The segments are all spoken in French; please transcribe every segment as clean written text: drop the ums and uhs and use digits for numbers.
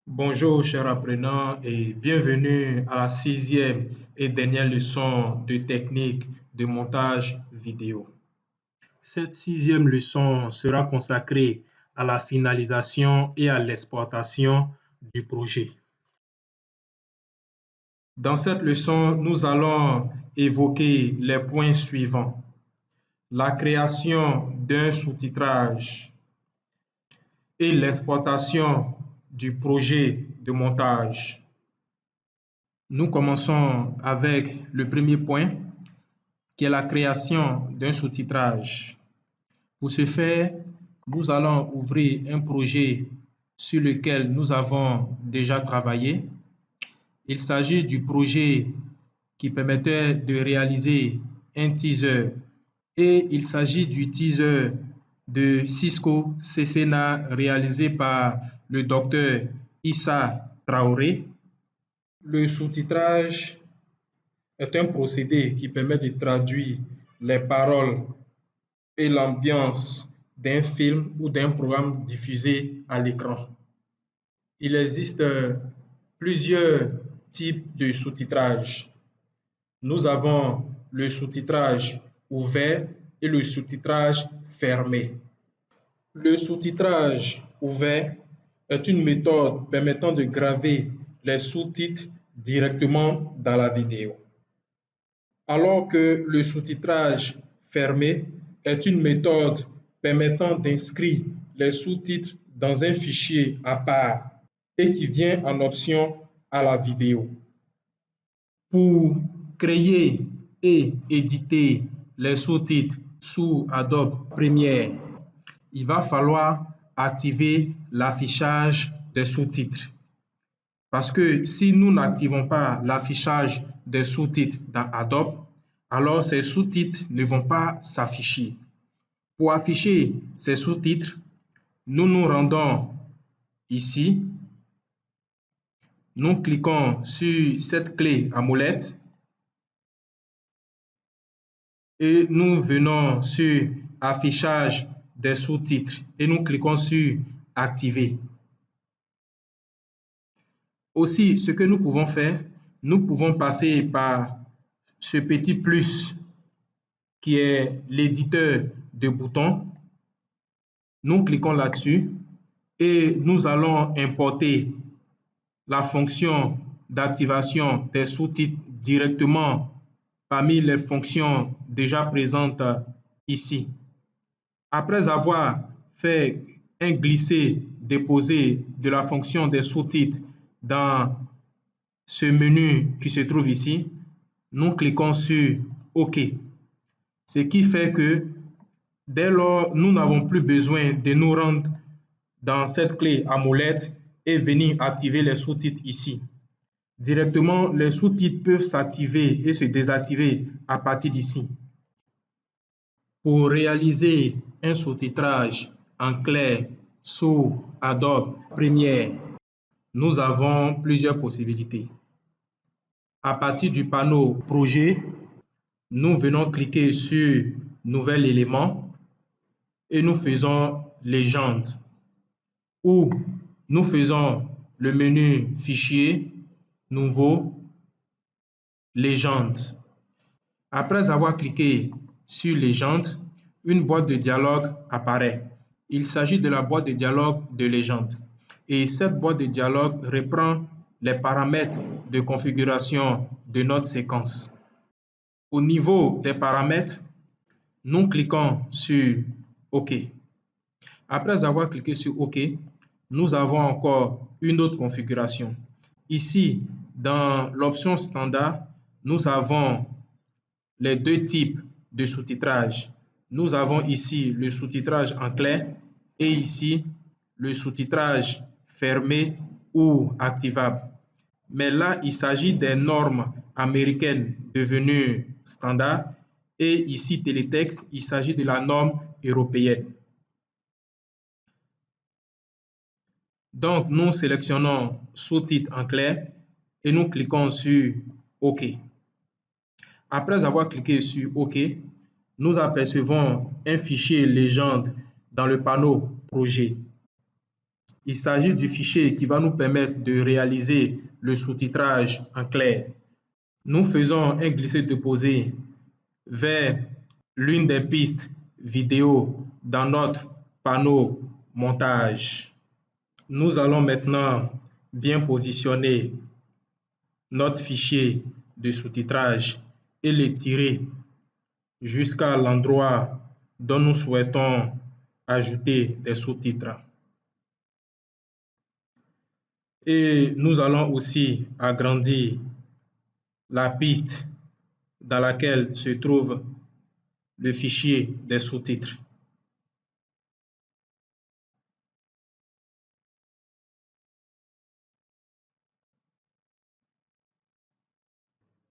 Bonjour chers apprenants et bienvenue à la sixième et dernière leçon de technique de montage vidéo. Cette sixième leçon sera consacrée à la finalisation et à l'exportation du projet. Dans cette leçon, nous allons évoquer les points suivants. La création d'un sous-titrage et l'exportation du projet de montage. Nous commençons avec le premier point, qui est la création d'un sous-titrage. Pour ce faire, nous allons ouvrir un projet sur lequel nous avons déjà travaillé. Il s'agit du projet qui permettait de réaliser un teaser et il s'agit du teaser de Cisco CCNA réalisé par le docteur Issa Traoré. Le sous-titrage est un procédé qui permet de traduire les paroles et l'ambiance d'un film ou d'un programme diffusé à l'écran. Il existe plusieurs types de sous-titrage. Nous avons le sous-titrage ouvert et le sous-titrage fermé. Le sous-titrage ouvert est une méthode permettant de graver les sous-titres directement dans la vidéo. Alors que le sous-titrage fermé est une méthode permettant d'inscrire les sous-titres dans un fichier à part et qui vient en option à la vidéo. Pour créer et éditer les sous-titres sous Adobe Premiere, il va falloir activer l'affichage des sous-titres. Parce que si nous n'activons pas l'affichage des sous-titres dans Adobe, alors ces sous-titres ne vont pas s'afficher. Pour afficher ces sous-titres, nous nous rendons ici, nous cliquons sur cette clé à molette et nous venons sur affichage des sous-titres et nous cliquons sur activer. Aussi, ce que nous pouvons faire, nous pouvons passer par ce petit plus qui est l'éditeur de boutons. Nous cliquons là-dessus et nous allons importer la fonction d'activation des sous-titres directement parmi les fonctions déjà présentes ici. Après avoir fait un glisser-déposer de la fonction des sous-titres dans ce menu qui se trouve ici, nous cliquons sur OK. Ce qui fait que dès lors, nous n'avons plus besoin de nous rendre dans cette clé à molette et venir activer les sous-titres ici. Directement, les sous-titres peuvent s'activer et se désactiver à partir d'ici. Pour réaliser un sous-titrage en clair sous Adobe Premiere, nous avons plusieurs possibilités. À partir du panneau Projet, nous venons cliquer sur Nouvel élément et nous faisons Légende. Ou nous faisons le menu Fichier, Nouveau, Légende. Après avoir cliqué sur Légende, une boîte de dialogue apparaît. Il s'agit de la boîte de dialogue de Légende. Et cette boîte de dialogue reprend les paramètres de configuration de notre séquence. Au niveau des paramètres, nous cliquons sur OK. Après avoir cliqué sur OK, nous avons encore une autre configuration. Ici, dans l'option standard, nous avons les deux types de sous-titrage. Nous avons ici le sous-titrage en clair et ici le sous-titrage fermé ou activable. Mais là, il s'agit des normes américaines devenues standard et ici télétexte, il s'agit de la norme européenne. Donc, nous sélectionnons sous-titres en clair et nous cliquons sur OK. Après avoir cliqué sur OK, nous apercevons un fichier légende dans le panneau Projet. Il s'agit du fichier qui va nous permettre de réaliser le sous-titrage en clair. Nous faisons un glisser-déposer vers l'une des pistes vidéo dans notre panneau montage. Nous allons maintenant bien positionner notre fichier de sous-titrage et l'étirer jusqu'à l'endroit dont nous souhaitons ajouter des sous-titres. Et nous allons aussi agrandir la piste dans laquelle se trouve le fichier des sous-titres.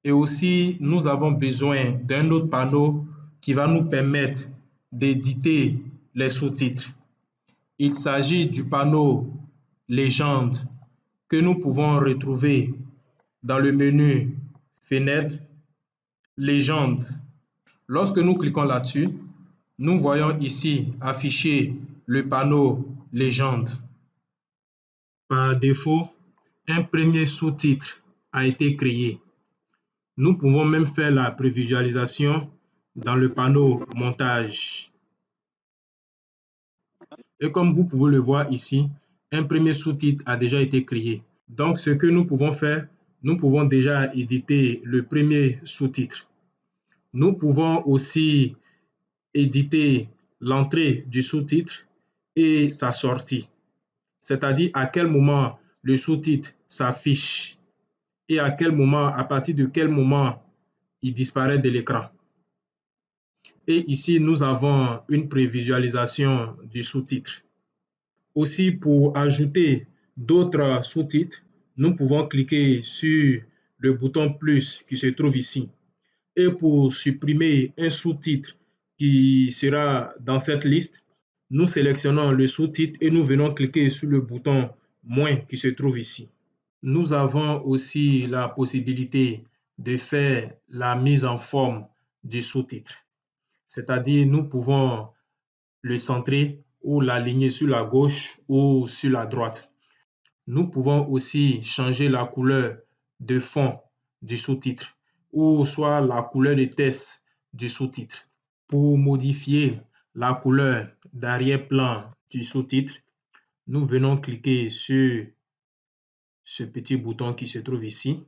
Et aussi, nous avons besoin d'un autre panneau qui va nous permettre d'éditer les sous-titres. Il s'agit du panneau Légende que nous pouvons retrouver dans le menu Fenêtre, Légende. Lorsque nous cliquons là-dessus, nous voyons ici afficher le panneau Légende. Par défaut, un premier sous-titre a été créé. Nous pouvons même faire la prévisualisation dans le panneau Montage. Et comme vous pouvez le voir ici, un premier sous-titre a déjà été créé. Donc, ce que nous pouvons faire, nous pouvons déjà éditer le premier sous-titre. Nous pouvons aussi éditer l'entrée du sous-titre et sa sortie, c'est-à-dire à quel moment le sous-titre s'affiche et à quel moment, à partir de quel moment il disparaît de l'écran. Et ici, nous avons une prévisualisation du sous-titre. Aussi, pour ajouter d'autres sous-titres, nous pouvons cliquer sur le bouton plus qui se trouve ici. Et pour supprimer un sous-titre qui sera dans cette liste, nous sélectionnons le sous-titre et nous venons cliquer sur le bouton moins qui se trouve ici. Nous avons aussi la possibilité de faire la mise en forme du sous-titre. C'est-à-dire, nous pouvons le centrer ou l'aligner sur la gauche ou sur la droite. Nous pouvons aussi changer la couleur de fond du sous-titre ou soit la couleur de test du sous-titre. Pour modifier la couleur d'arrière-plan du sous-titre, nous venons cliquer sur ce petit bouton qui se trouve ici.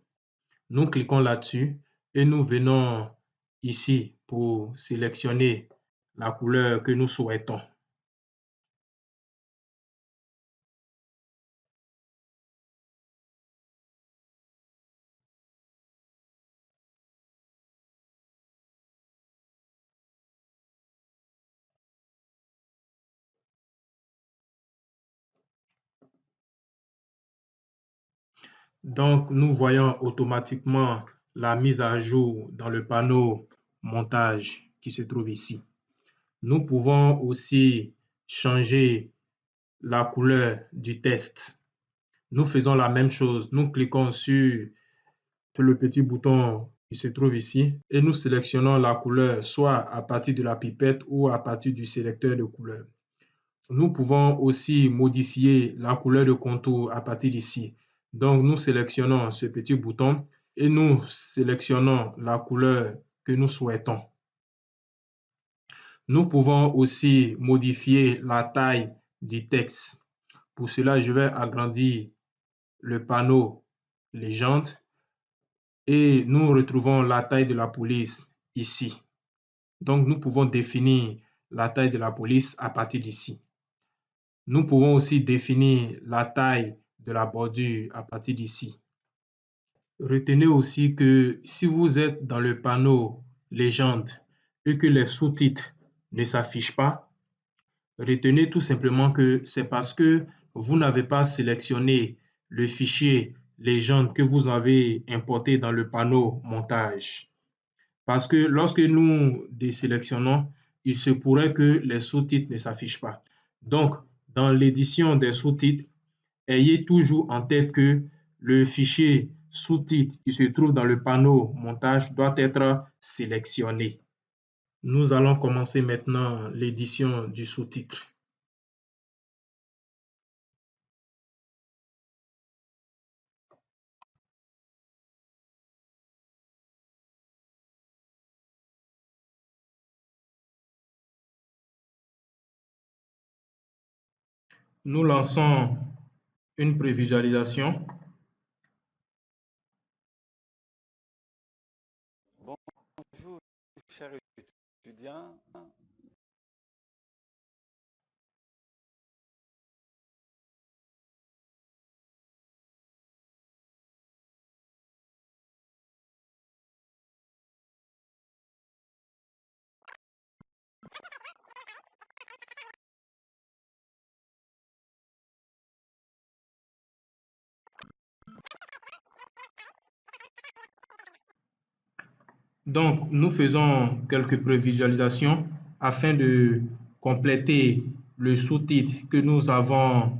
Nous cliquons là-dessus et nous venons ici pour sélectionner la couleur que nous souhaitons. Donc, nous voyons automatiquement la mise à jour dans le panneau montage qui se trouve ici. Nous pouvons aussi changer la couleur du test. Nous faisons la même chose. Nous cliquons sur le petit bouton qui se trouve ici et nous sélectionnons la couleur soit à partir de la pipette ou à partir du sélecteur de couleurs. Nous pouvons aussi modifier la couleur de contour à partir d'ici. Donc, nous sélectionnons ce petit bouton et nous sélectionnons la couleur que nous souhaitons. Nous pouvons aussi modifier la taille du texte. Pour cela, je vais agrandir le panneau Légende et nous retrouvons la taille de la police ici. Donc, nous pouvons définir la taille de la police à partir d'ici. Nous pouvons aussi définir la taille de la bordure à partir d'ici. Retenez aussi que si vous êtes dans le panneau Légende et que les sous-titres ne s'affichent pas, retenez tout simplement que c'est parce que vous n'avez pas sélectionné le fichier Légende que vous avez importé dans le panneau montage. Parce que lorsque nous désélectionnons, il se pourrait que les sous-titres ne s'affichent pas. Donc, dans l'édition des sous-titres, ayez toujours en tête que le fichier sous-titres qui se trouve dans le panneau montage doit être sélectionné. Nous allons commencer maintenant l'édition du sous-titre. Nous lançons une prévisualisation. Bonjour, chers étudiants. Donc, nous faisons quelques prévisualisations afin de compléter le sous-titre que nous avons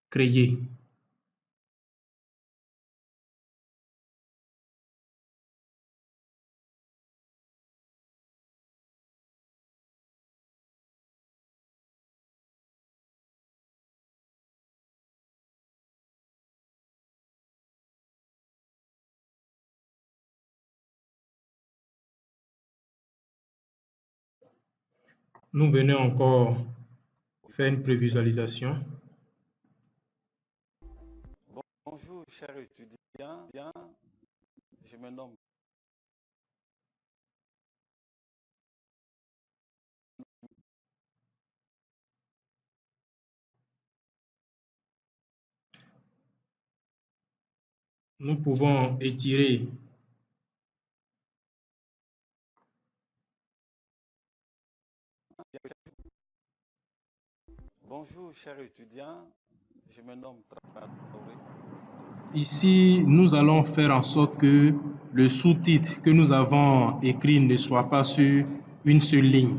créé. Nous venons encore faire une prévisualisation. Bonjour, chers étudiants. Je me nomme. Nous pouvons étirer. Bonjour, chers étudiants. Je me nomme Traoré. Ici, nous allons faire en sorte que le sous-titre que nous avons écrit ne soit pas sur une seule ligne.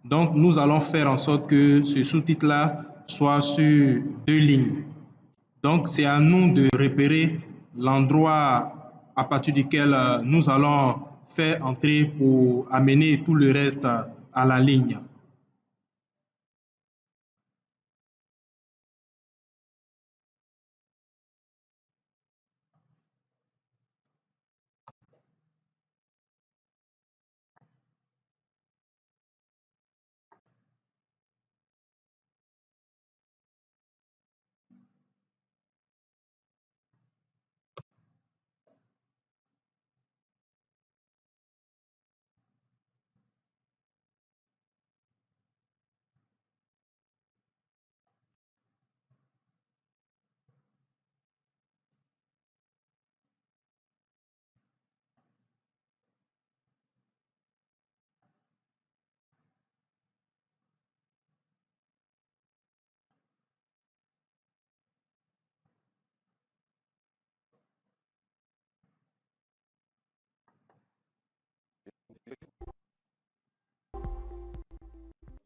Donc, nous allons faire en sorte que ce sous-titre-là soit sur deux lignes. Donc, c'est à nous de repérer l'endroit à partir duquel nous allons faire entrer pour amener tout le reste à la ligne.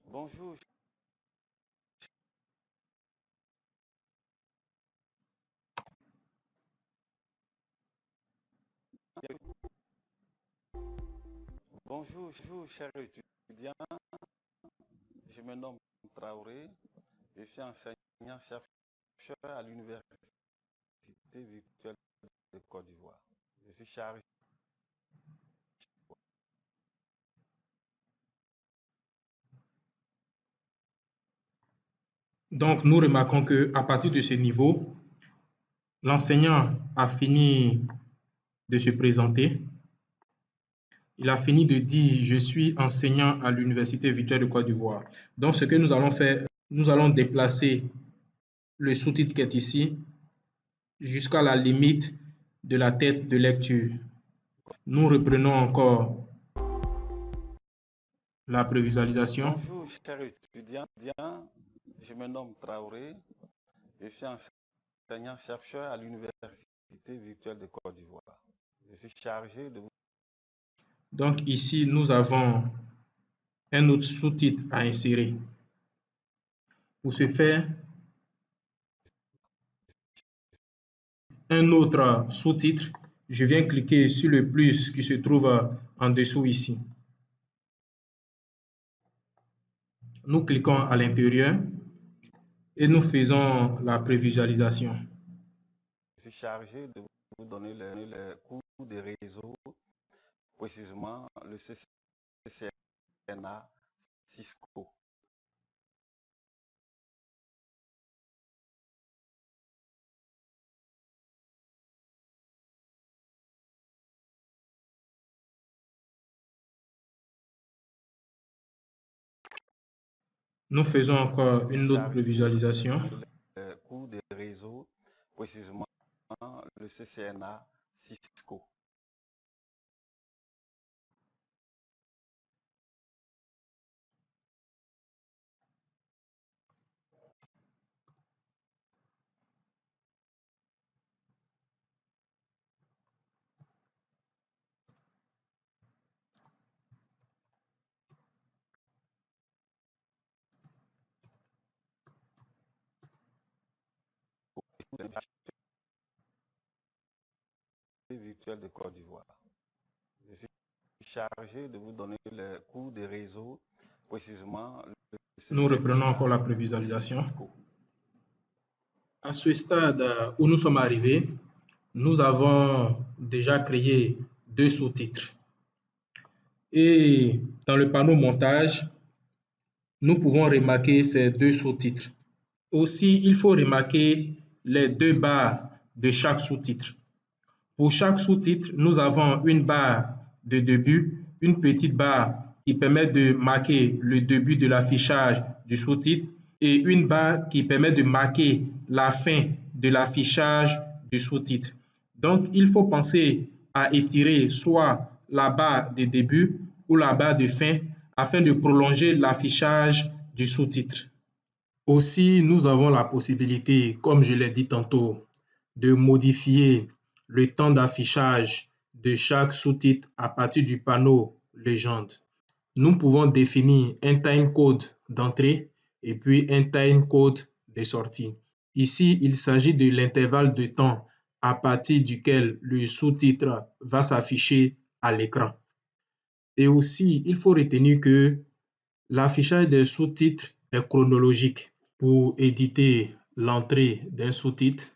Bonjour. Bonjour, chers étudiants. Je me nomme Traoré. Je suis enseignant-chercheur à l'Université virtuelle de Côte d'Ivoire. Je suis chargé. Donc, nous remarquons qu'à partir de ce niveau, l'enseignant a fini de se présenter. Il a fini de dire, je suis enseignant à l'Université virtuelle de Côte d'Ivoire. Donc, ce que nous allons faire, nous allons déplacer le sous-titre qui est ici jusqu'à la limite de la tête de lecture. Nous reprenons encore la prévisualisation. Bonjour, chers étudiants. Je me nomme Traoré. Je suis enseignant-chercheur à l'Université virtuelle de Côte d'Ivoire. Je suis chargé de vous. Donc ici, nous avons un autre sous-titre à insérer. Pour ce faire, un autre sous-titre, je viens cliquer sur le plus qui se trouve en dessous ici. Nous cliquons à l'intérieur et nous faisons la prévisualisation. Je suis chargé de vous donner les cours des réseaux, précisément le CCNA Cisco. Nous faisons encore Je suis une autre chargé de vous prévisualisation. donner les coûts des réseaux, précisément le CCNA Cisco. Virtuel de Côte d'Ivoire. Je suis chargé de vous donner les coûts des réseaux, précisément le Nous reprenons encore CCNA la prévisualisation. Cisco. À ce stade où nous sommes arrivés, nous avons déjà créé deux sous-titres. Et dans le panneau montage, nous pouvons remarquer ces deux sous-titres. Aussi, il faut remarquer les deux barres de chaque sous-titre. Pour chaque sous-titre, nous avons une barre de début, une petite barre qui permet de marquer le début de l'affichage du sous-titre et une barre qui permet de marquer la fin de l'affichage du sous-titre. Donc, il faut penser à étirer soit la barre de début ou la barre de fin afin de prolonger l'affichage du sous-titre. Aussi, nous avons la possibilité, comme je l'ai dit tantôt, de modifier le temps d'affichage de chaque sous-titre à partir du panneau Légende. Nous pouvons définir un timecode d'entrée et puis un timecode de sortie. Ici, il s'agit de l'intervalle de temps à partir duquel le sous-titre va s'afficher à l'écran. Et aussi, il faut retenir que l'affichage des sous-titres est chronologique. Pour éditer l'entrée d'un sous-titre,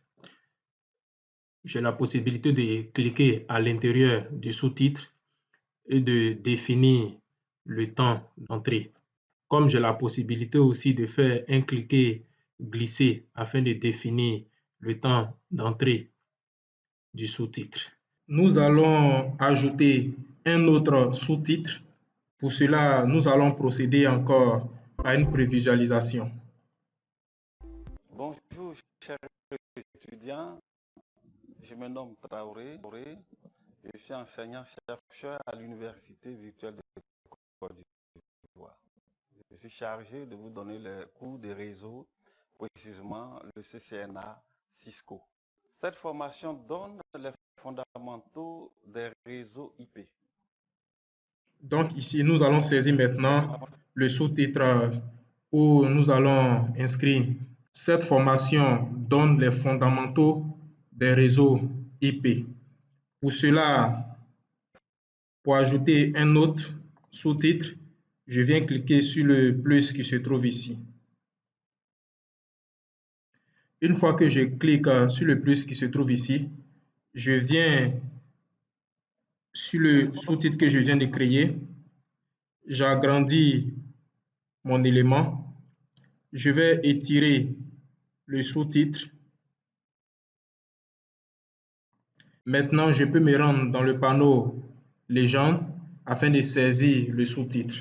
j'ai la possibilité de cliquer à l'intérieur du sous-titre et de définir le temps d'entrée. Comme j'ai la possibilité aussi de faire un cliquer-glisser afin de définir le temps d'entrée du sous-titre. Nous allons ajouter un autre sous-titre. Pour cela, nous allons procéder encore à une prévisualisation. Bonjour, chers étudiants. Je me nomme Traoré. Je suis enseignant-chercheur à l'Université virtuelle de Côte d'Ivoire. Je suis chargé de vous donner les coûts des réseaux, précisément le CCNA Cisco. Cette formation donne les fondamentaux des réseaux IP. Donc ici, nous allons saisir maintenant le sous-titre où nous allons inscrire cette formation donne les fondamentaux des réseaux IP. Pour cela, pour ajouter un autre sous-titre, je viens cliquer sur le plus qui se trouve ici. Une fois que je clique sur le plus qui se trouve ici, je viens sur le sous-titre que je viens de créer, j'agrandis mon élément, je vais étirer le sous-titre. Maintenant, je peux me rendre dans le panneau Légende afin de saisir le sous-titre.